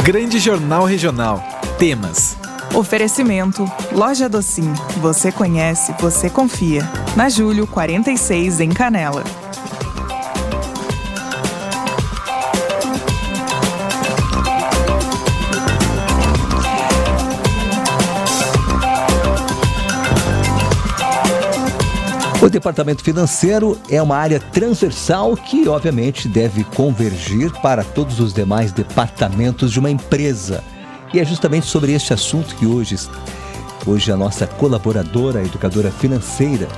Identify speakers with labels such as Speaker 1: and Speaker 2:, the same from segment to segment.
Speaker 1: Grande Jornal Regional. Temas.
Speaker 2: Oferecimento. Loja Docim. Você conhece, você confia. Na Júlio 46, em Canela.
Speaker 3: O departamento financeiro é uma área transversal que, obviamente, deve convergir para todos os demais departamentos de uma empresa. E é justamente sobre este assunto que hoje a nossa colaboradora, a educadora financeira,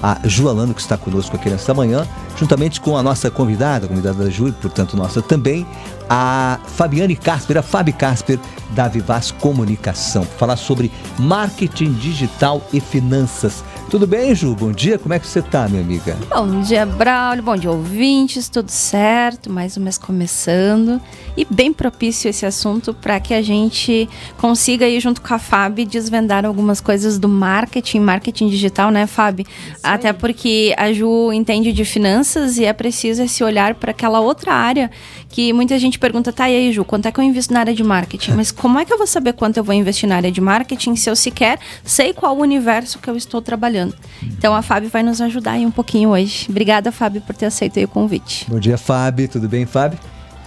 Speaker 3: a Ju Alano, que está conosco aqui nesta manhã, juntamente com a nossa convidada da Ju, e portanto nossa também, a Fabiane Casper, a Fabi Casper, da Vivaz Comunicação, para falar sobre marketing digital e finanças. Tudo bem, Ju? Bom dia, como é que você está, minha amiga?
Speaker 4: Bom dia, Braulio, bom dia, ouvintes, tudo certo, mais um mês começando e bem propício esse assunto para que a gente consiga aí junto com a Fabi desvendar algumas coisas do marketing digital, né, Fabi? Até porque a Ju entende de finanças e é preciso esse olhar para aquela outra área que muita gente pergunta, tá, e aí, Ju, quanto é que eu invisto na área de marketing? Mas como é que eu vou saber quanto eu vou investir na área de marketing se eu sequer sei qual o universo que eu estou trabalhando? Então a Fábio vai nos ajudar aí um pouquinho hoje. Obrigada, Fábio, por ter aceito aí o convite.
Speaker 3: Bom dia, Fábio. Tudo bem, Fábio?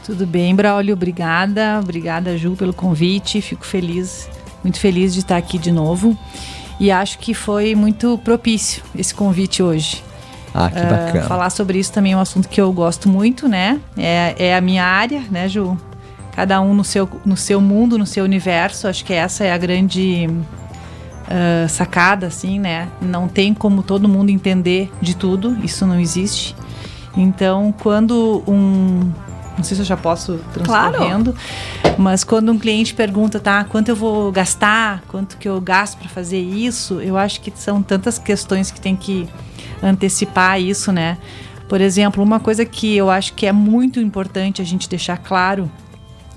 Speaker 5: Tudo bem, Braulio. Obrigada, Ju, pelo convite. Fico muito feliz de estar aqui de novo. E acho que foi muito propício esse convite hoje.
Speaker 3: Ah, que bacana.
Speaker 5: Falar sobre isso também é um assunto que eu gosto muito, né? É a minha área, né, Ju? Cada um no seu mundo, no seu universo. Acho que essa é a grande sacada, assim, né? Não tem como todo mundo entender de tudo, isso não existe. Então, quando não sei se eu já posso transcorrendo, claro. Mas quando um cliente pergunta, tá, quanto eu vou gastar, quanto que eu gasto para fazer isso, eu acho que são tantas questões que tem que antecipar isso, né? Por exemplo, uma coisa que eu acho que é muito importante a gente deixar claro,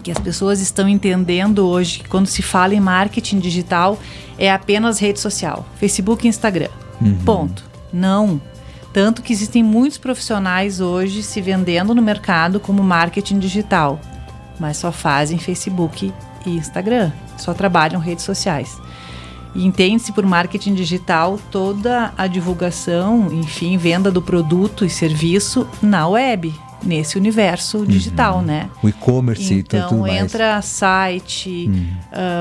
Speaker 5: que as pessoas estão entendendo hoje, que quando se fala em marketing digital, é apenas rede social, Facebook e Instagram. Ponto. Não. Tanto que existem muitos profissionais hoje se vendendo no mercado como marketing digital, mas só fazem Facebook e Instagram, só trabalham redes sociais. E entende-se por marketing digital toda a divulgação, enfim, venda do produto e serviço na web, nesse universo digital, né?
Speaker 3: O e-commerce e tudo mais. Então,
Speaker 5: entra site,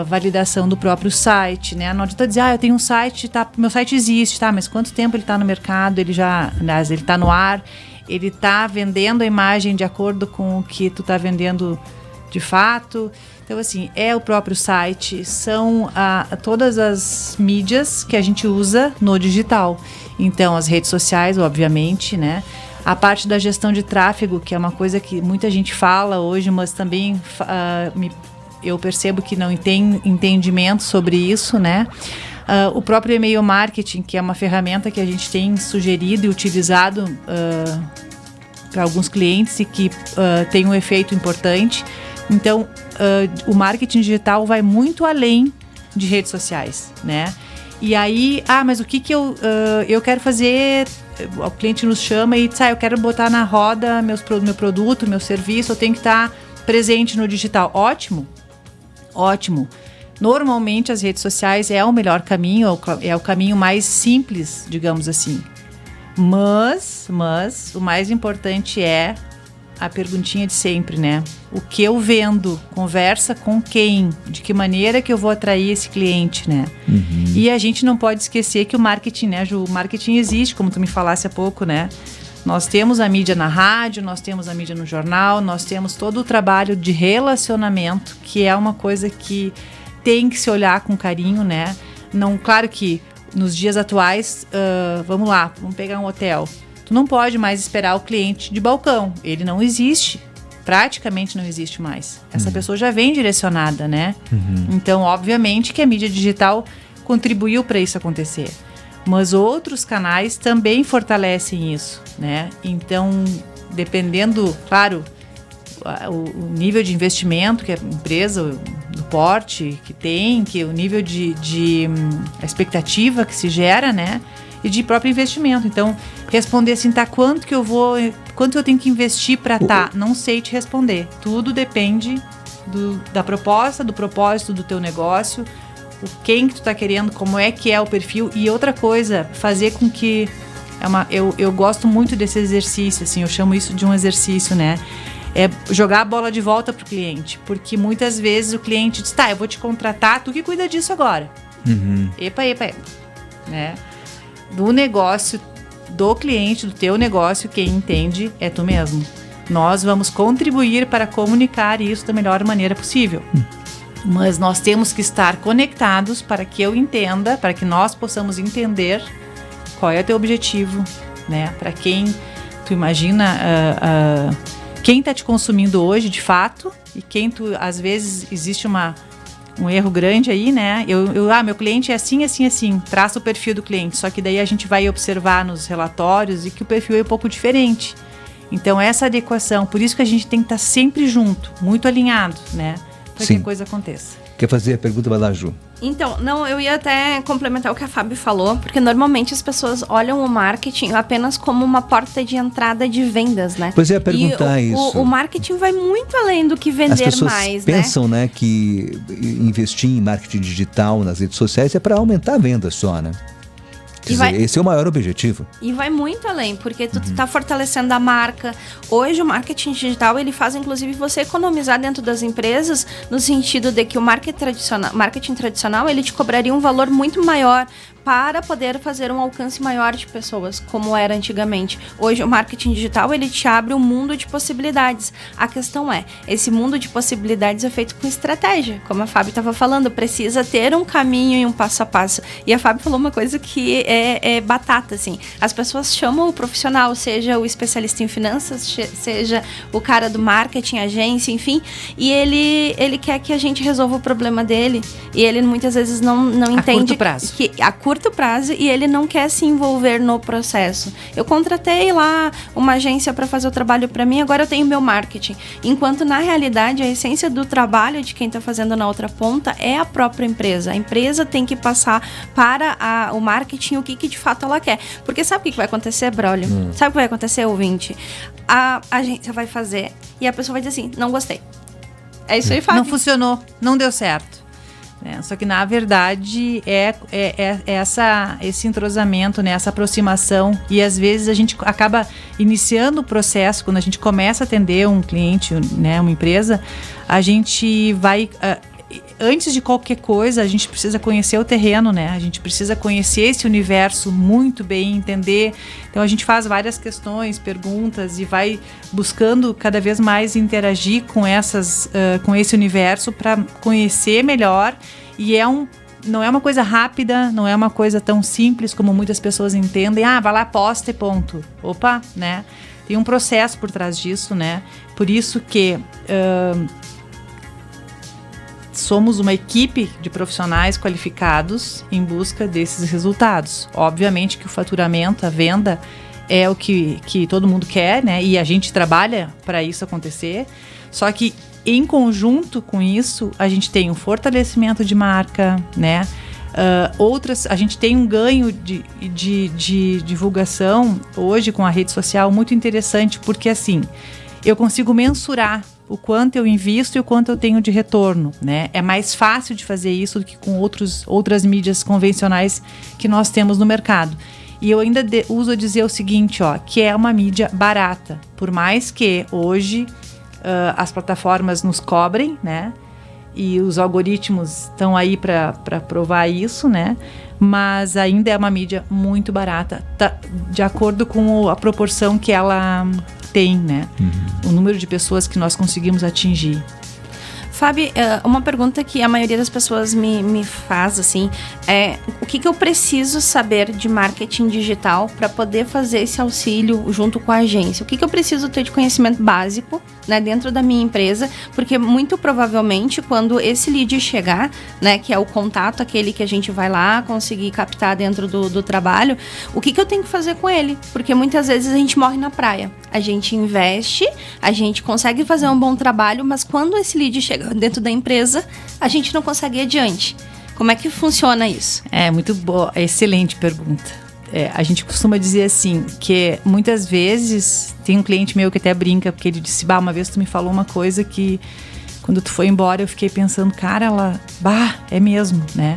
Speaker 5: validação do próprio site, né? Não adianta dizer, eu tenho um site, tá, meu site existe, tá? Mas quanto tempo ele está no mercado? Ele está no ar? Ele está vendendo a imagem de acordo com o que tu está vendendo de fato? Então, assim, é o próprio site, são todas as mídias que a gente usa no digital. Então, as redes sociais, obviamente, né? A parte da gestão de tráfego, que é uma coisa que muita gente fala hoje, mas também eu percebo que não tem entendimento sobre isso, né? O próprio e-mail marketing, que é uma ferramenta que a gente tem sugerido e utilizado para alguns clientes e que tem um efeito importante. Então, o marketing digital vai muito além de redes sociais, né? E aí, mas o que eu quero fazer? O cliente nos chama e diz, eu quero botar na roda meu produto, meu serviço, eu tenho que estar presente no digital. Ótimo. Normalmente as redes sociais é o melhor caminho, é o caminho mais simples, digamos assim. Mas o mais importante é a perguntinha de sempre, né? O que eu vendo? Conversa com quem? De que maneira que eu vou atrair esse cliente, né? E a gente não pode esquecer que o marketing, né, Ju? O marketing existe, como tu me falasse há pouco, né? Nós temos a mídia na rádio, nós temos a mídia no jornal, nós temos todo o trabalho de relacionamento, que é uma coisa que tem que se olhar com carinho, né? Não, claro que nos dias atuais, vamos pegar um hotel. Tu não pode mais esperar o cliente de balcão. Ele não existe. Praticamente não existe mais. Essa pessoa já vem direcionada, né? Então, obviamente que a mídia digital contribuiu para isso acontecer. Mas outros canais também fortalecem isso, né? Então, dependendo, claro, o nível de investimento que a empresa, o porte que tem, que o nível a expectativa que se gera, né? E de próprio investimento. Então, responder assim, quanto eu tenho que investir para não sei te responder. Tudo depende da proposta, do propósito do teu negócio, quem que tu tá querendo, como é que é o perfil. E outra coisa, fazer com que... Eu gosto muito desse exercício, assim, eu chamo isso de um exercício, né? É jogar a bola de volta pro cliente. Porque muitas vezes o cliente diz, tá, eu vou te contratar, tu que cuida disso agora. Epa. Né? Do negócio, do cliente, do teu negócio, quem entende é tu mesmo. Nós vamos contribuir para comunicar isso da melhor maneira possível. Mas nós temos que estar conectados para que eu entenda, para que nós possamos entender qual é o teu objetivo, né? Para quem tu imagina, quem está te consumindo hoje de fato, e quem tu, às vezes existe um erro grande aí, né? Meu cliente é assim, traça o perfil do cliente, só que daí a gente vai observar nos relatórios e que o perfil é um pouco diferente. Então essa adequação, por isso que a gente tem que estar sempre junto, muito alinhado, né? Para que a coisa aconteça.
Speaker 3: Quer fazer a pergunta, vai lá, Ju.
Speaker 4: Então, não, eu ia até complementar o que a Fábio falou, porque normalmente as pessoas olham o marketing apenas como uma porta de entrada de vendas, né?
Speaker 3: Pois é, perguntar isso.
Speaker 4: O marketing vai muito além do que vender mais, né?
Speaker 3: As pessoas pensam, né, que investir em marketing digital nas redes sociais é para aumentar a venda só, né? Esse é o maior objetivo. E vai muito além, porque tu tá fortalecendo a marca. Hoje o marketing digital, ele faz inclusive você economizar dentro das empresas, no sentido de que o marketing tradicional, ele te cobraria um valor muito maior para poder fazer um alcance maior de pessoas, como era antigamente. Hoje o marketing digital, ele te abre um mundo de possibilidades. A questão é, esse mundo de possibilidades é feito com estratégia, como a Fábio estava falando, precisa ter um caminho e um passo a passo. E a Fábio falou uma coisa que é batata, assim. As pessoas chamam o profissional, seja o especialista em finanças, seja o cara do marketing, agência, enfim, e ele quer que a gente resolva o problema dele, e ele muitas vezes não entende que a curto prazo, e ele não quer se envolver no processo. Eu contratei lá uma agência para fazer o trabalho para mim, agora eu tenho meu marketing. Enquanto na realidade a essência do trabalho de quem está fazendo na outra ponta é a própria empresa. A empresa tem que passar para o marketing o que de fato ela quer. Porque sabe o que vai acontecer, Braulio? Sabe o que vai acontecer, ouvinte? A agência vai fazer e a pessoa vai dizer assim, não gostei. É isso aí, Fábio.
Speaker 5: Não funcionou, não deu certo. Só que na verdade é esse entrosamento, né, essa aproximação, e às vezes a gente acaba iniciando o processo. Quando a gente começa a atender um cliente, né, uma empresa, a gente vai antes de qualquer coisa, a gente precisa conhecer o terreno, né? A gente precisa conhecer esse universo muito bem, entender. Então a gente faz várias questões, perguntas, e vai buscando cada vez mais interagir com esse universo para conhecer melhor. E não é uma coisa rápida, não é uma coisa tão simples como muitas pessoas entendem. Vai lá, posta e ponto. Opa, né? Tem um processo por trás disso, né? Por isso que somos uma equipe de profissionais qualificados em busca desses resultados. Obviamente que o faturamento, a venda, é o que todo mundo quer, né? E a gente trabalha para isso acontecer. Só que, em conjunto com isso, a gente tem um fortalecimento de marca, né? A gente tem um ganho de divulgação hoje com a rede social muito interessante, porque assim, eu consigo mensurar o quanto eu invisto e o quanto eu tenho de retorno, né? É mais fácil de fazer isso do que com outras mídias convencionais que nós temos no mercado. E eu ainda uso a dizer o seguinte, que é uma mídia barata. Por mais que hoje as plataformas nos cobrem, né? E os algoritmos estão aí para provar isso, né? Mas ainda é uma mídia muito barata, de acordo com a proporção que ela tem, né? O número de pessoas que nós conseguimos atingir.
Speaker 4: Fábio, uma pergunta que a maioria das pessoas me faz, assim, é o que eu preciso saber de marketing digital para poder fazer esse auxílio junto com a agência? O que eu preciso ter de conhecimento básico, né, dentro da minha empresa? Porque muito provavelmente quando esse lead chegar, né, que é o contato, aquele que a gente vai lá conseguir captar dentro do trabalho, o que eu tenho que fazer com ele? Porque muitas vezes a gente morre na praia. A gente investe, a gente consegue fazer um bom trabalho, mas quando esse lead chega dentro da empresa, a gente não consegue ir adiante. Como é que funciona isso?
Speaker 5: Muito boa, excelente pergunta. A gente costuma dizer assim, que muitas vezes tem um cliente meu que até brinca, porque ele disse, uma vez tu me falou uma coisa que Quando tu foi embora, eu fiquei pensando, cara, é mesmo, né?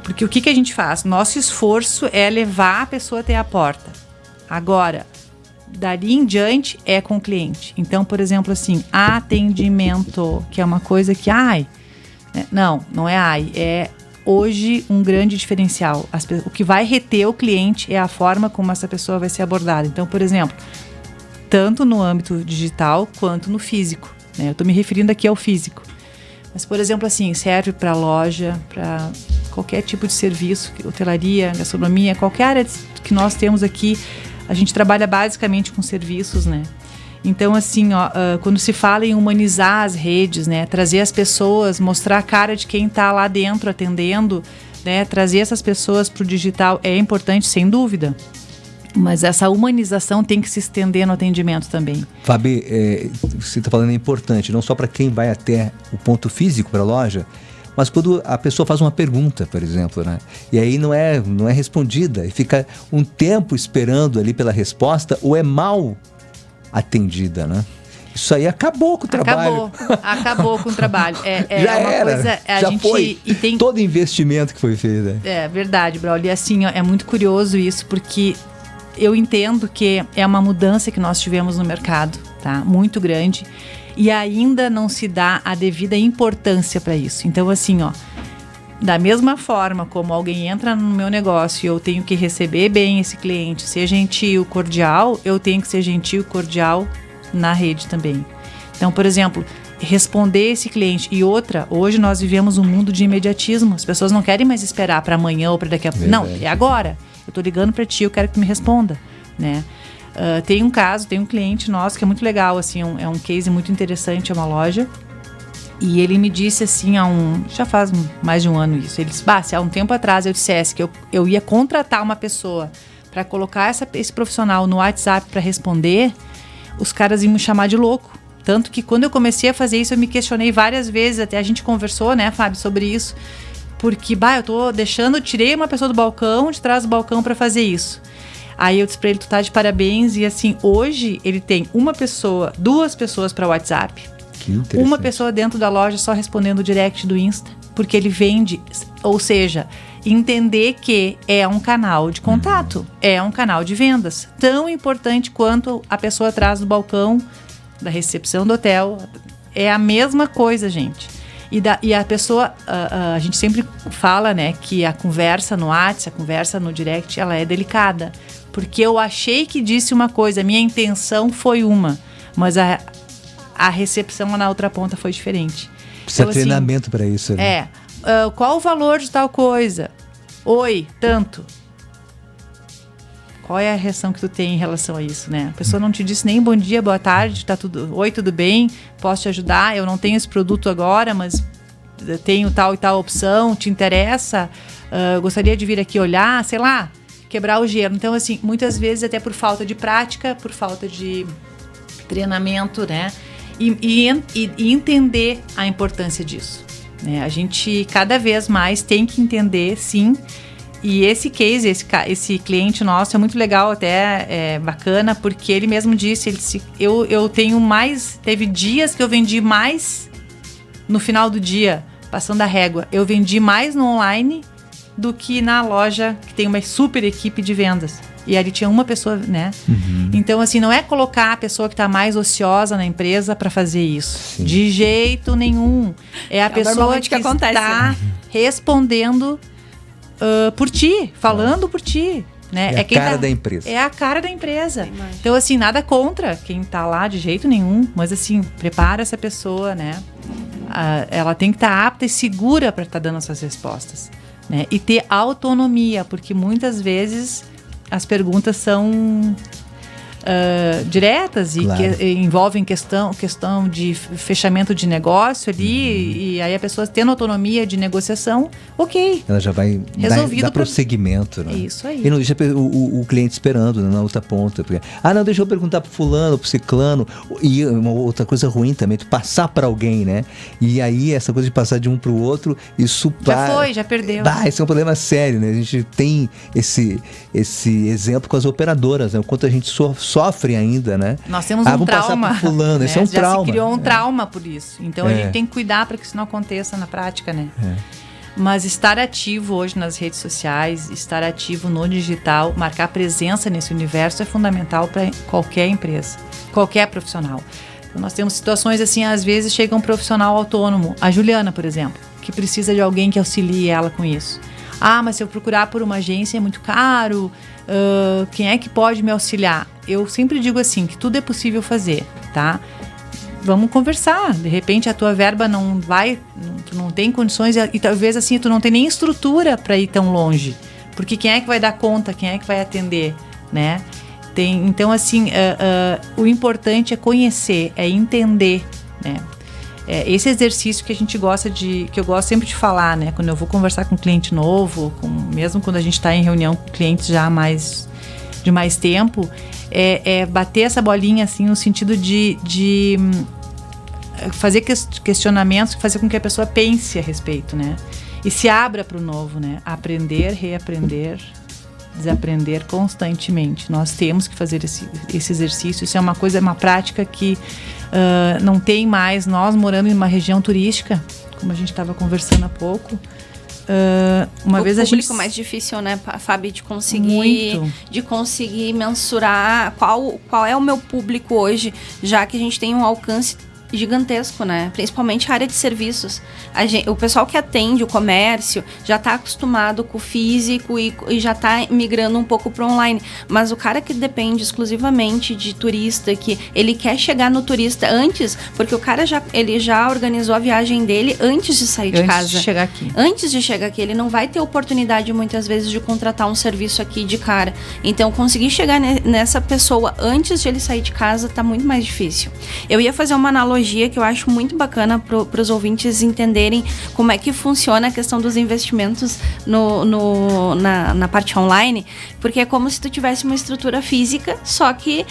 Speaker 5: Porque o que a gente faz? Nosso esforço é levar a pessoa até a porta. Agora, dali em diante é com o cliente. Então, por exemplo, assim, atendimento, que é uma coisa que, não é é hoje um grande diferencial. O que vai reter o cliente é a forma como essa pessoa vai ser abordada. Então, por exemplo, tanto no âmbito digital quanto no físico, né? Eu estou me referindo aqui ao físico. Mas, por exemplo, assim, serve para loja, para qualquer tipo de serviço, hotelaria, gastronomia, qualquer área que nós temos aqui, a gente trabalha basicamente com serviços, né? Então, assim, quando se fala em humanizar as redes, né, trazer as pessoas, mostrar a cara de quem está lá dentro atendendo, né, trazer essas pessoas para o digital é importante, sem dúvida. Mas essa humanização tem que se estender no atendimento também.
Speaker 3: Fabi, você está falando é importante, não só para quem vai até o ponto físico para a loja, mas quando a pessoa faz uma pergunta, por exemplo, né? E aí não é respondida, e fica um tempo esperando ali pela resposta, ou é mal atendida, né? Isso aí acabou com o trabalho.
Speaker 5: Acabou com o trabalho.
Speaker 3: Já
Speaker 5: uma
Speaker 3: era,
Speaker 5: coisa,
Speaker 3: já foi.
Speaker 5: E tem
Speaker 3: todo investimento que foi feito. Né?
Speaker 5: É verdade, Braulio. E assim, é muito curioso isso, porque eu entendo que é uma mudança que nós tivemos no mercado, tá? Muito grande. E ainda não se dá a devida importância para isso. Então, assim, da mesma forma como alguém entra no meu negócio e eu tenho que receber bem esse cliente, ser gentil, cordial, eu tenho que ser gentil e cordial na rede também. Então, por exemplo, responder esse cliente. E outra, hoje nós vivemos um mundo de imediatismo. As pessoas não querem mais esperar para amanhã ou para daqui a pouco. Não, é agora. Eu tô ligando para ti, eu quero que tu me responda, né? Tem um cliente nosso que é muito legal, assim, é um case muito interessante, é uma loja. E ele me disse assim, já faz mais de um ano isso. Ele disse, se há um tempo atrás eu dissesse que eu ia contratar uma pessoa para colocar esse profissional no WhatsApp para responder, os caras iam me chamar de louco. Tanto que quando eu comecei a fazer isso, eu me questionei várias vezes, até a gente conversou, né, Fábio, sobre isso. Porque, eu tô tirei uma pessoa do balcão, de trás do balcão para fazer isso. Aí eu disse pra ele, tu tá de parabéns. E assim, hoje ele tem duas pessoas para WhatsApp. Uma pessoa dentro da loja só respondendo o direct do Insta. Porque ele vende, ou seja, entender que é um canal de contato, é um canal de vendas. Tão importante quanto a pessoa atrás do balcão, da recepção do hotel. É a mesma coisa, gente. E a pessoa, a gente sempre fala, né, que a conversa no WhatsApp, a conversa no direct, ela é delicada. Porque eu achei que disse uma coisa, a minha intenção foi uma, mas a recepção na outra ponta foi diferente.
Speaker 3: Precisa então, treinamento para isso, né?
Speaker 5: Qual o valor de tal coisa? Oi, tanto. Qual é a reação que tu tem em relação a isso, né? A pessoa não te disse nem bom dia, boa tarde, oi, tudo bem, posso te ajudar? Eu não tenho esse produto agora, mas tenho tal e tal opção, te interessa? Gostaria de vir aqui olhar, sei lá, quebrar o gelo. Então, assim, muitas vezes até por falta de prática, por falta de treinamento, né? E entender a importância disso, né? A gente cada vez mais tem que entender, sim. E esse case, esse cliente nosso é muito legal, até é bacana, porque ele mesmo disse, eu tenho mais, teve dias que eu vendi mais no final do dia, passando a régua, eu vendi mais no online do que na loja, que tem uma super equipe de vendas. E ali tinha uma pessoa, né? Uhum. Então, assim, não é colocar a pessoa que está mais ociosa na empresa para fazer isso. Sim. De jeito nenhum. É a pessoa que está respondendo por ti, falando por ti. Né?
Speaker 3: É a cara da empresa.
Speaker 5: É a cara da empresa. Então, assim, nada contra quem está lá de jeito nenhum. Mas, assim, prepara essa pessoa, né? Ela tem que estar apta e segura para estar dando essas respostas. Né? E ter autonomia, porque muitas vezes as perguntas são diretas e
Speaker 3: claro.
Speaker 5: que envolvem questão de fechamento de negócio ali, e aí a pessoa tendo autonomia de negociação, ok.
Speaker 3: Ela já vai dar prosseguimento, né?
Speaker 5: Isso aí.
Speaker 3: E não deixa o cliente esperando, né, na outra ponta. Porque, não, deixa eu perguntar pro fulano, pro ciclano. E uma outra coisa ruim também, tu passar para alguém, né? E aí essa coisa de passar de um pro outro, isso
Speaker 5: já perdeu.
Speaker 3: Esse é um problema sério, né? A gente tem esse exemplo com as operadoras, né? O quanto a gente sofrem ainda, né?
Speaker 5: Nós temos
Speaker 3: vamos
Speaker 5: trauma.
Speaker 3: Passar por fulano,
Speaker 5: né?
Speaker 3: esse é um trauma.
Speaker 5: Já se criou um trauma por isso. Então a
Speaker 3: É.
Speaker 5: gente tem que cuidar para que isso não aconteça na prática, né?
Speaker 3: É.
Speaker 5: Mas estar ativo hoje nas redes sociais, estar ativo no digital, marcar presença nesse universo é fundamental para qualquer empresa, qualquer profissional. Então, nós temos situações assim, às vezes chega um profissional autônomo, a Juliana, por exemplo, que precisa de alguém que auxilie ela com isso. Ah, mas se eu procurar por uma agência é muito caro, quem é que pode me auxiliar? Eu sempre digo assim, que tudo é possível fazer, tá? Vamos conversar, de repente a tua verba não vai, tu não tem condições e talvez assim tu não tem nem estrutura para ir tão longe, porque quem é que vai dar conta, quem é que vai atender, né? Então assim, o importante é conhecer, é entender, né? Esse exercício que a gente gosta que eu gosto sempre de falar, né? Quando eu vou conversar com um cliente novo, mesmo quando a gente está em reunião com clientes já de mais tempo, é bater essa bolinha assim no sentido de fazer questionamentos, fazer com que a pessoa pense a respeito, né? E se abra para o novo, né? Aprender, reaprender, desaprender constantemente. Nós temos que fazer esse exercício. Isso é uma prática que não tem mais. Nós morando em uma região turística, como a gente estava conversando há pouco, uma vez a gente...
Speaker 4: O público mais difícil, né, Fábio, de conseguir mensurar qual é o meu público hoje, já que a gente tem um alcance gigantesco, né? Principalmente a área de serviços. O pessoal que atende o comércio já está acostumado com o físico e já está migrando um pouco para online. Mas o cara que depende exclusivamente de turista, que ele quer chegar no turista antes, porque o cara ele já organizou a viagem dele antes de sair de casa.
Speaker 5: Antes de chegar aqui.
Speaker 4: Antes de chegar aqui. Ele não vai ter oportunidade muitas vezes de contratar um serviço aqui de cara. Então, conseguir chegar nessa pessoa antes de ele sair de casa está muito mais difícil. Eu ia fazer uma analogia que eu acho muito bacana para os ouvintes entenderem como é que funciona a questão dos investimentos na parte online, porque é como se tu tivesse uma estrutura física, só que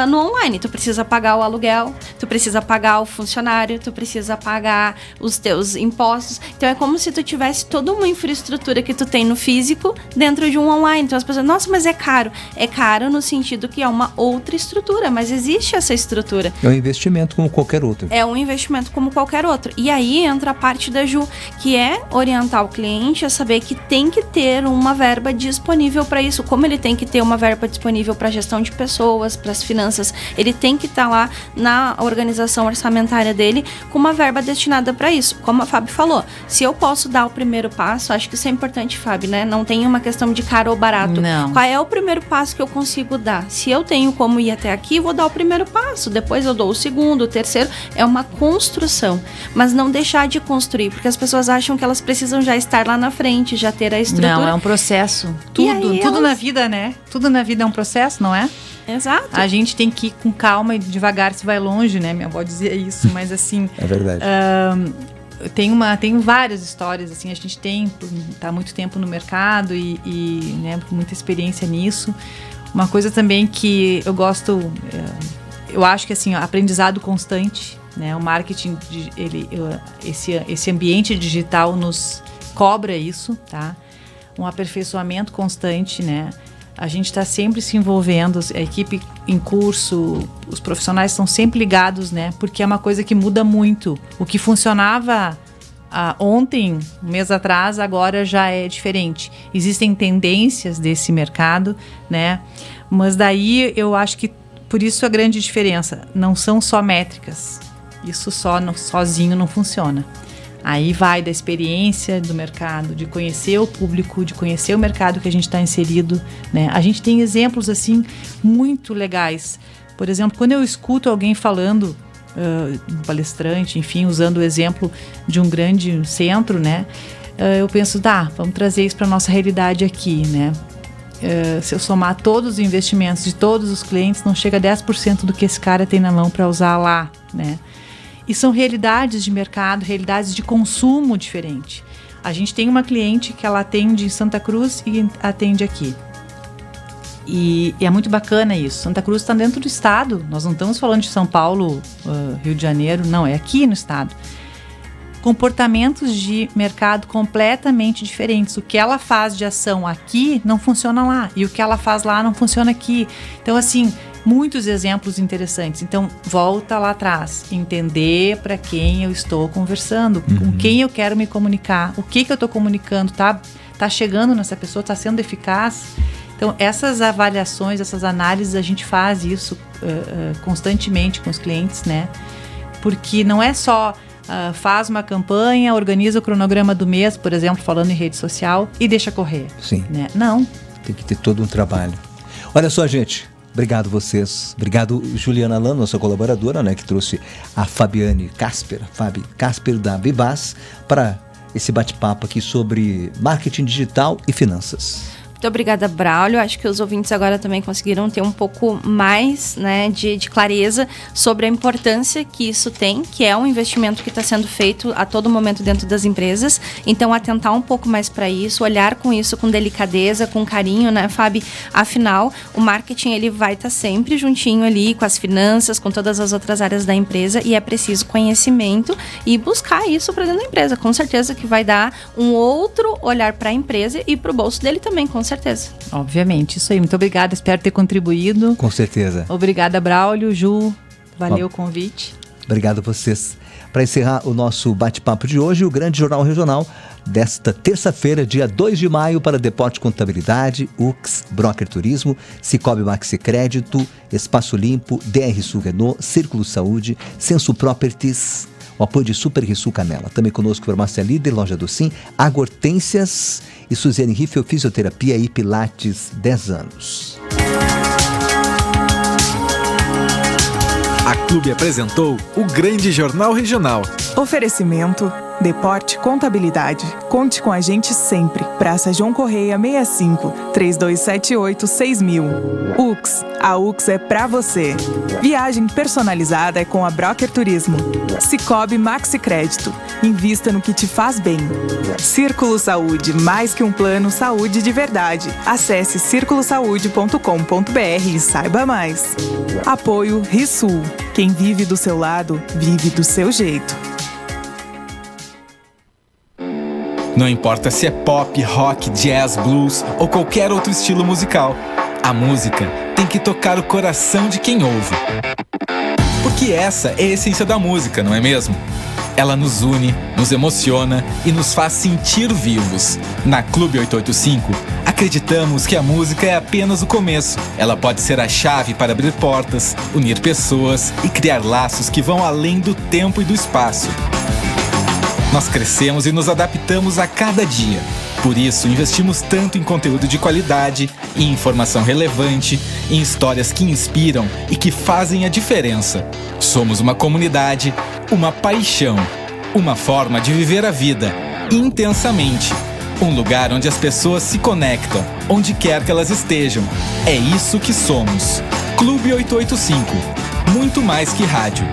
Speaker 4: no online. Tu precisa pagar o aluguel, tu precisa pagar o funcionário, tu precisa pagar os teus impostos. Então é como se tu tivesse toda uma infraestrutura que tu tem no físico dentro de um online. Então as pessoas, nossa, mas é caro. É caro no sentido que é uma outra estrutura, mas existe essa estrutura.
Speaker 3: É um investimento como qualquer outro.
Speaker 4: É um investimento como qualquer outro. E aí entra a parte da Ju, que é orientar o cliente a saber que tem que ter uma verba disponível para isso. Como ele tem que ter uma verba disponível para a gestão de pessoas, para as finanças, ele tem que estar lá na organização orçamentária dele com uma verba destinada para isso. Como a Fábio falou, se eu posso dar o primeiro passo, acho que isso é importante, Fábio, né? Não tem uma questão de caro ou barato.
Speaker 5: Não.
Speaker 4: Qual é o primeiro passo que eu consigo dar? Se eu tenho como ir até aqui, vou dar o primeiro passo, depois eu dou o segundo, o terceiro. É uma construção, mas não deixar de construir, porque as pessoas acham que elas precisam já estar lá na frente, já ter a estrutura.
Speaker 5: Não, é um processo. Tudo na vida, né? Tudo na vida é um processo, não é?
Speaker 4: Exato.
Speaker 5: A gente tem que ir com calma e devagar se vai longe, né? Minha avó dizia isso, mas assim...
Speaker 3: É verdade.
Speaker 5: Tem várias histórias, assim, a gente tá há muito tempo no mercado e né, muita experiência nisso. Uma coisa também que eu gosto, eu acho que assim, aprendizado constante, né? O marketing, esse ambiente digital nos cobra isso, tá? Um aperfeiçoamento constante, né? A gente está sempre se envolvendo, a equipe em curso, os profissionais estão sempre ligados, né? Porque é uma coisa que muda muito. O que funcionava ontem, um mês atrás, agora já é diferente. Existem tendências desse mercado, né? Mas daí eu acho que por isso a grande diferença. Não são só métricas. Isso sozinho não funciona. Aí vai da experiência do mercado, de conhecer o público, de conhecer o mercado que a gente está inserido, né? A gente tem exemplos, assim, muito legais. Por exemplo, quando eu escuto alguém falando, um palestrante, enfim, usando o exemplo de um grande centro, né? Eu penso, vamos trazer isso para a nossa realidade aqui, né? Se eu somar todos os investimentos de todos os clientes, não chega a 10% do que esse cara tem na mão para usar lá, né? E são realidades de mercado, realidades de consumo diferente. A gente tem uma cliente que ela atende em Santa Cruz e atende aqui. E é muito bacana isso. Santa Cruz está dentro do estado. Nós não estamos falando de São Paulo, Rio de Janeiro, não, é aqui no estado. Comportamentos de mercado completamente diferentes. O que ela faz de ação aqui não funciona lá. E o que ela faz lá não funciona aqui. Então, assim, muitos exemplos interessantes. Então, volta lá atrás. Entender para quem eu estou conversando, com quem eu quero me comunicar, o que eu estou comunicando, tá chegando nessa pessoa, tá sendo eficaz. Então, essas avaliações, essas análises, a gente faz isso constantemente com os clientes, né? Porque não é só faz uma campanha, organiza o cronograma do mês, por exemplo, falando em rede social, e deixa correr.
Speaker 3: Sim.
Speaker 5: Né? Não.
Speaker 3: Tem que ter todo um trabalho. Olha só, gente. Obrigado vocês. Obrigado, Juliana Lano, nossa colaboradora, né? Que trouxe a Fabi Casper da Vivaz para esse bate-papo aqui sobre marketing digital e finanças.
Speaker 4: Muito obrigada, Braulio. Acho que os ouvintes agora também conseguiram ter um pouco mais, né, de clareza sobre a importância que isso tem, que é um investimento que está sendo feito a todo momento dentro das empresas. Então, atentar um pouco mais para isso, olhar com isso com delicadeza, com carinho, né, Fabi? Afinal, o marketing ele vai estar sempre juntinho ali com as finanças, com todas as outras áreas da empresa, e é preciso conhecimento e buscar isso para dentro da empresa. Com certeza que vai dar um outro olhar para a empresa e para o bolso dele também, com certeza.
Speaker 5: Obviamente, isso aí. Muito obrigada, espero ter contribuído.
Speaker 3: Com certeza.
Speaker 5: Obrigada, Braulio, Ju, valeu o convite.
Speaker 3: Obrigado a vocês. Para encerrar o nosso bate-papo de hoje, o Grande Jornal Regional desta terça-feira, dia 2 de maio, para Deporte Contabilidade, UX, Broker Turismo, Cicobi Maxi Crédito, Espaço Limpo, DR Sul Renault, Círculo Saúde, Senso Properties, o apoio de Super Rissul Canela. Também conosco Farmácia Líder, Loja do Sim, Agortências e Suziane Riffel, Fisioterapia e Pilates, 10 anos.
Speaker 1: A Clube apresentou o Grande Jornal Regional.
Speaker 2: Oferecimento Deporte Contabilidade. Conte com a gente sempre. Praça João Correia 65, 3278-6000. UX. A UX é pra você. Viagem personalizada é com a Broker Turismo. Cicobi Maxi Crédito. Invista no que te faz bem. Círculo Saúde. Mais que um plano, saúde de verdade. Acesse circulosaude.com.br e saiba mais. Apoio Rissul. Quem vive do seu lado, vive do seu jeito.
Speaker 1: Não importa se é pop, rock, jazz, blues ou qualquer outro estilo musical, a música tem que tocar o coração de quem ouve. Porque essa é a essência da música, não é mesmo? Ela nos une, nos emociona e nos faz sentir vivos. Na Clube 885, acreditamos que a música é apenas o começo. Ela pode ser a chave para abrir portas, unir pessoas e criar laços que vão além do tempo e do espaço. Nós crescemos e nos adaptamos a cada dia. Por isso, investimos tanto em conteúdo de qualidade, em informação relevante, em histórias que inspiram e que fazem a diferença. Somos uma comunidade, uma paixão, uma forma de viver a vida intensamente. Um lugar onde as pessoas se conectam, onde quer que elas estejam. É isso que somos. Clube 885. Muito mais que rádio.